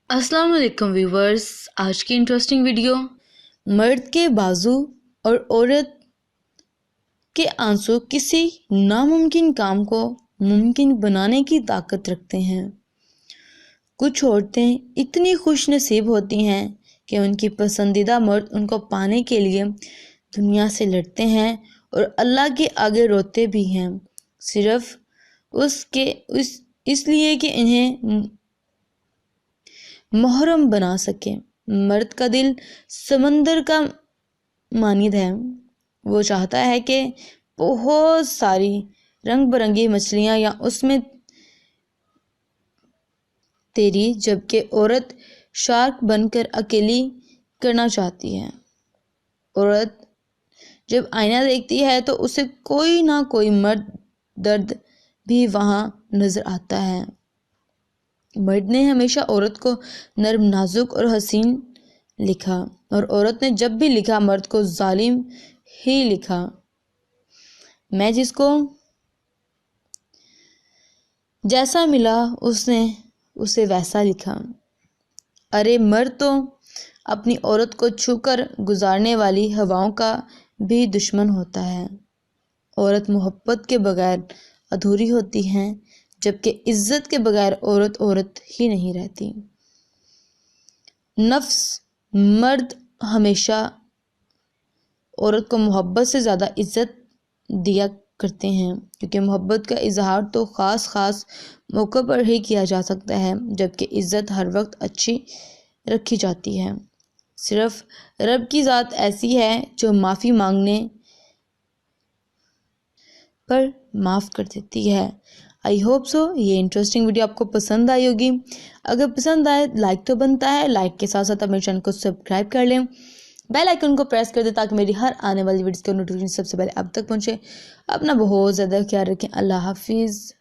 السلام علیکم ویورز، آج کی انٹرسٹنگ ویڈیو مرد کے بازو اور عورت کے آنسو کسی ناممکن کام کو ممکن بنانے کی طاقت رکھتے ہیں۔ کچھ عورتیں اتنی خوش نصیب ہوتی ہیں کہ ان کی پسندیدہ مرد ان کو پانے کے لیے دنیا سے لڑتے ہیں اور اللہ کے آگے روتے بھی ہیں، صرف اس لیے کہ انہیں محرم بنا سکے۔ مرد کا دل سمندر کا مانند ہے، وہ چاہتا ہے کہ بہت ساری رنگ برنگی مچھلیاں یا اس میں تیری، جبکہ عورت شارک بن کر اکیلی کرنا چاہتی ہے۔ عورت جب آئینہ دیکھتی ہے تو اسے کوئی نہ کوئی مرد درد بھی وہاں نظر آتا ہے۔ مرد نے ہمیشہ عورت کو نرم، نازک اور حسین لکھا، اور عورت نے جب بھی لکھا مرد کو ظالم ہی لکھا۔ میں جس کو جیسا ملا اس نے اسے ویسا لکھا۔ ارے مرد تو اپنی عورت کو چھو کر گزارنے والی ہواؤں کا بھی دشمن ہوتا ہے۔ عورت محبت کے بغیر ادھوری ہوتی ہے، جبکہ عزت کے بغیر عورت عورت ہی نہیں رہتی۔ نفس مرد ہمیشہ عورت کو محبت سے زیادہ عزت دیا کرتے ہیں، کیونکہ محبت کا اظہار تو خاص موقع پر ہی کیا جا سکتا ہے، جبکہ عزت ہر وقت اچھی رکھی جاتی ہے۔ صرف رب کی ذات ایسی ہے جو معافی مانگنے پر معاف کر دیتی ہے۔ آئی ہوپ سو یہ انٹرسٹنگ ویڈیو آپ کو پسند آئی ہوگی۔ اگر پسند آئے لائک تو بنتا ہے، لائک کے ساتھ ساتھ میرے چینل کو سبسکرائب کر لیں، بیل آئیکن کو پریس کر دیں تاکہ میری ہر آنے والی ویڈیوز کا نوٹیفیکیشن سب سے پہلے آپ تک پہنچے۔ اپنا بہت زیادہ خیال رکھیں۔ اللہ حافظ۔